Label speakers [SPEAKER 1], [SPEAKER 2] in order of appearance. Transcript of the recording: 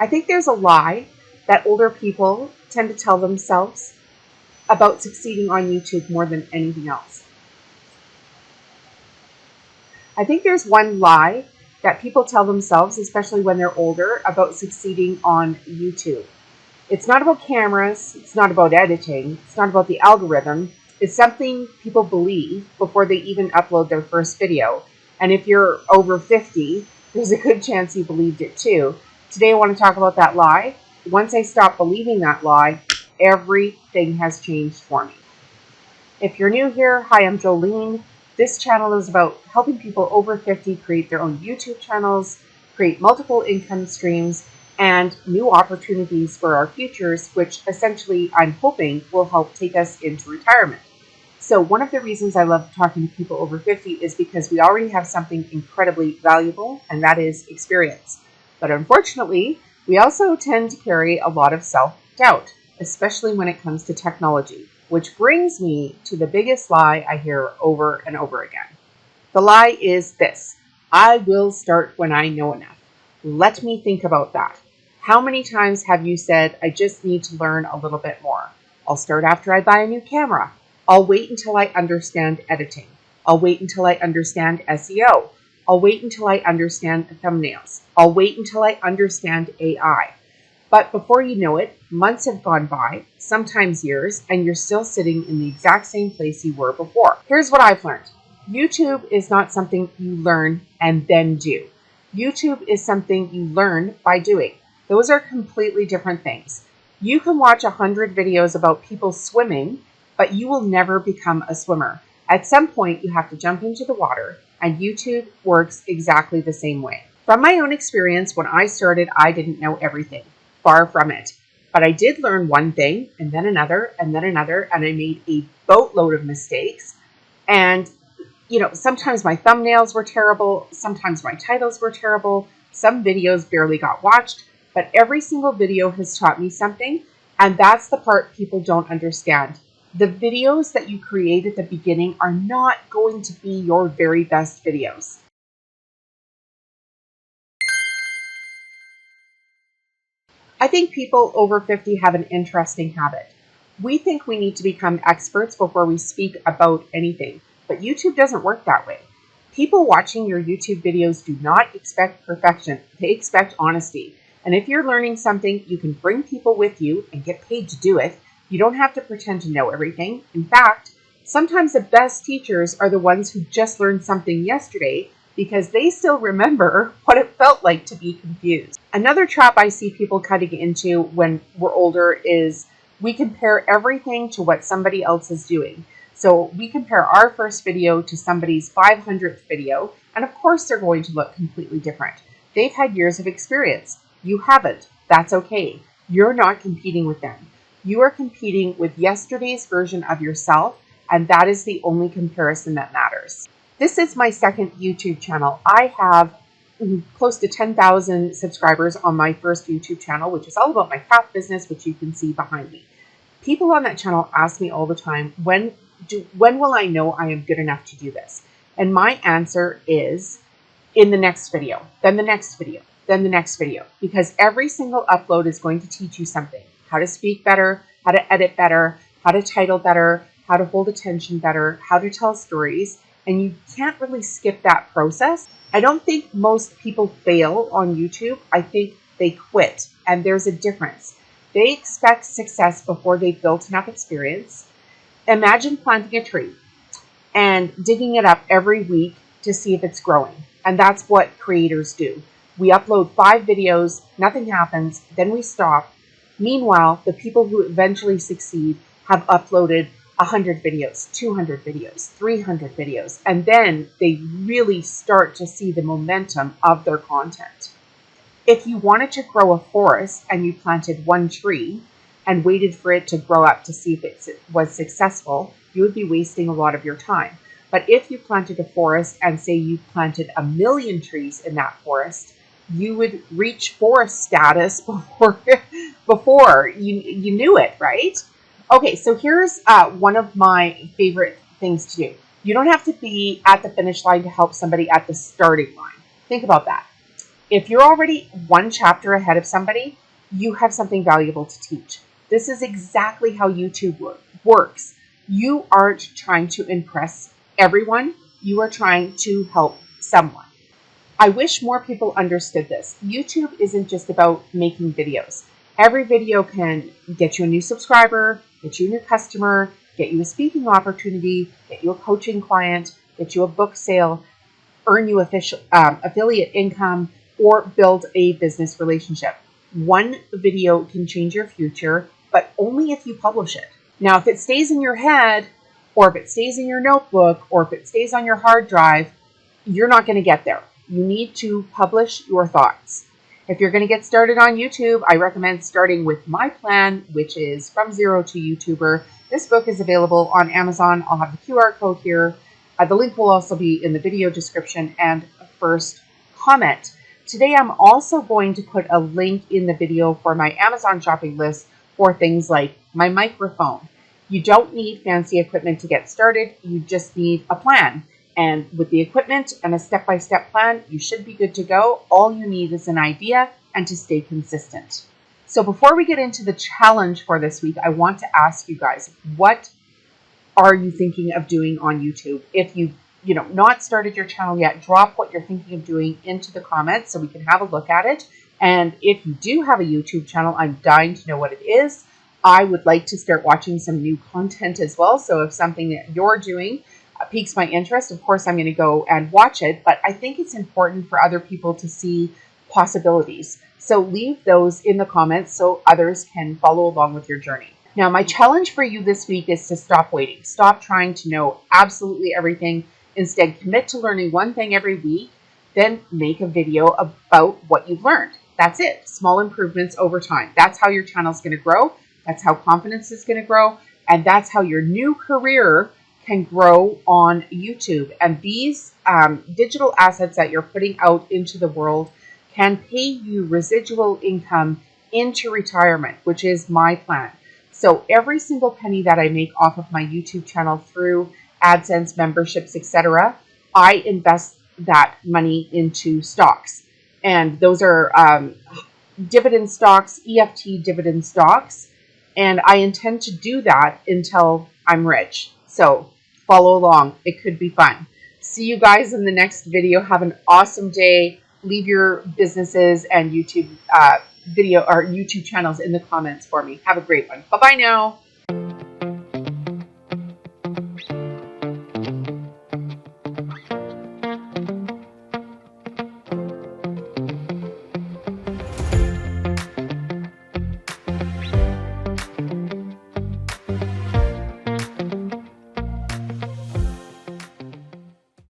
[SPEAKER 1] I think there's a lie that older people tend to tell themselves about succeeding on YouTube more than anything else. I think there's one lie that people tell themselves, especially when they're older, about succeeding on YouTube. It's not about cameras, it's not about editing, it's not about the algorithm. It's something people believe before they even upload their first video. And if you're over 50, there's a good chance you believed it too. Today I want to talk about that lie. Once I stopped believing that lie, everything has changed for me. If you're new here, hi, I'm Jolene. This channel is about helping people over 50 create their own YouTube channels, create multiple income streams, and new opportunities for our futures, which essentially I'm hoping will help take us into retirement. So one of the reasons I love talking to people over 50 is because we already have something incredibly valuable, and that is experience. But unfortunately, we also tend to carry a lot of self-doubt, especially when it comes to technology, which brings me to the biggest lie I hear over and over again. The lie is this: I will start when I know enough. Let me think about that. How many times have you said, I just need to learn a little bit more? I'll start after I buy a new camera. I'll wait until I understand editing. I'll wait until I understand SEO. I'll wait until I understand thumbnails. I'll wait until I understand AI. But before you know it, months have gone by, sometimes years, and you're still sitting in the exact same place you were before. Here's what I've learned. YouTube is not something you learn and then do. YouTube is something you learn by doing. Those are completely different things. You can watch 100 videos about people swimming, but you will never become a swimmer. At some point, you have to jump into the water, and YouTube works exactly the same way. From my own experience, when I started, I didn't know everything. Far from it. But I did learn one thing, and then another, and then another, and I made a boatload of mistakes. And, sometimes my thumbnails were terrible, sometimes my titles were terrible, some videos barely got watched, but every single video has taught me something, and that's the part people don't understand. The videos that you create at the beginning are not going to be your very best videos. I think people over 50 have an interesting habit. We think we need to become experts before we speak about anything, but YouTube doesn't work that way. People watching your YouTube videos do not expect perfection. They expect honesty. And if you're learning something, you can bring people with you and get paid to do it. You don't have to pretend to know everything. In fact, sometimes the best teachers are the ones who just learned something yesterday because they still remember what it felt like to be confused. Another trap I see people cutting into when we're older is we compare everything to what somebody else is doing. So we compare our first video to somebody's 500th video, and of course they're going to look completely different. They've had years of experience. You haven't. That's okay. You're not competing with them. You are competing with yesterday's version of yourself, and that is the only comparison that matters. This is my second YouTube channel. I have close to 10,000 subscribers on my first YouTube channel, which is all about my craft business, which you can see behind me. People on that channel ask me all the time, when will I know I am good enough to do this? And my answer is in the next video, then the next video, then the next video, because every single upload is going to teach you something. How to speak better, how to edit better, how to title better, how to hold attention better, how to tell stories, and you can't really skip that process. I don't think most people fail on YouTube. I think they quit, and there's a difference. They expect success before they've built enough experience. Imagine planting a tree and digging it up every week to see if it's growing, and that's what creators do. We upload 5 videos, nothing happens, then we stop. Meanwhile, the people who eventually succeed have uploaded 100 videos, 200 videos, 300 videos, and then they really start to see the momentum of their content. If you wanted to grow a forest and you planted one tree and waited for it to grow up to see if it was successful, you would be wasting a lot of your time. But if you planted a forest and say you planted 1 million trees in that forest, you would reach forest status before you knew it, right? Okay, so here's one of my favorite things to do. You don't have to be at the finish line to help somebody at the starting line. Think about that. If you're already one chapter ahead of somebody, you have something valuable to teach. This is exactly how YouTube works. You aren't trying to impress everyone. You are trying to help someone. I wish more people understood this. YouTube isn't just about making videos. Every video can get you a new subscriber, get you a new customer, get you a speaking opportunity, get you a coaching client, get you a book sale, earn you affiliate income, or build a business relationship. One video can change your future, but only if you publish it. Now, if it stays in your head, or if it stays in your notebook, or if it stays on your hard drive, you're not going to get there. You need to publish your thoughts. If you're going to get started on YouTube, I recommend starting with my plan, which is From Zero to YouTuber. This book is available on Amazon. I'll have the QR code here. The link will also be in the video description and first comment. Today, I'm also going to put a link in the video for my Amazon shopping list for things like my microphone. You don't need fancy equipment to get started. You just need a plan. And with the equipment and a step-by-step plan, you should be good to go. All you need is an idea and to stay consistent. So before we get into the challenge for this week, I want to ask you guys, what are you thinking of doing on YouTube? If you've not started your channel yet, drop what you're thinking of doing into the comments so we can have a look at it. And if you do have a YouTube channel, I'm dying to know what it is. I would like to start watching some new content as well. So if something that you're doing piques my interest, of course, I'm going to go and watch it. But I think it's important for other people to see possibilities. So leave those in the comments so others can follow along with your journey. Now, my challenge for you this week is to stop waiting. Stop trying to know absolutely everything. Instead, commit to learning one thing every week, then make a video about what you've learned. That's it. Small improvements over time. That's how your channel is going to grow. That's how confidence is going to grow. And that's how your new career can grow on YouTube. And these digital assets that you're putting out into the world can pay you residual income into retirement, which is my plan. So every single penny that I make off of my YouTube channel through AdSense, memberships, etc., I invest that money into stocks. And those are dividend stocks, EFT dividend stocks. And I intend to do that until I'm rich. So follow along. It could be fun. See you guys in the next video. Have an awesome day. Leave your businesses and YouTube video or YouTube channels in the comments for me. Have a great one. Bye-bye now.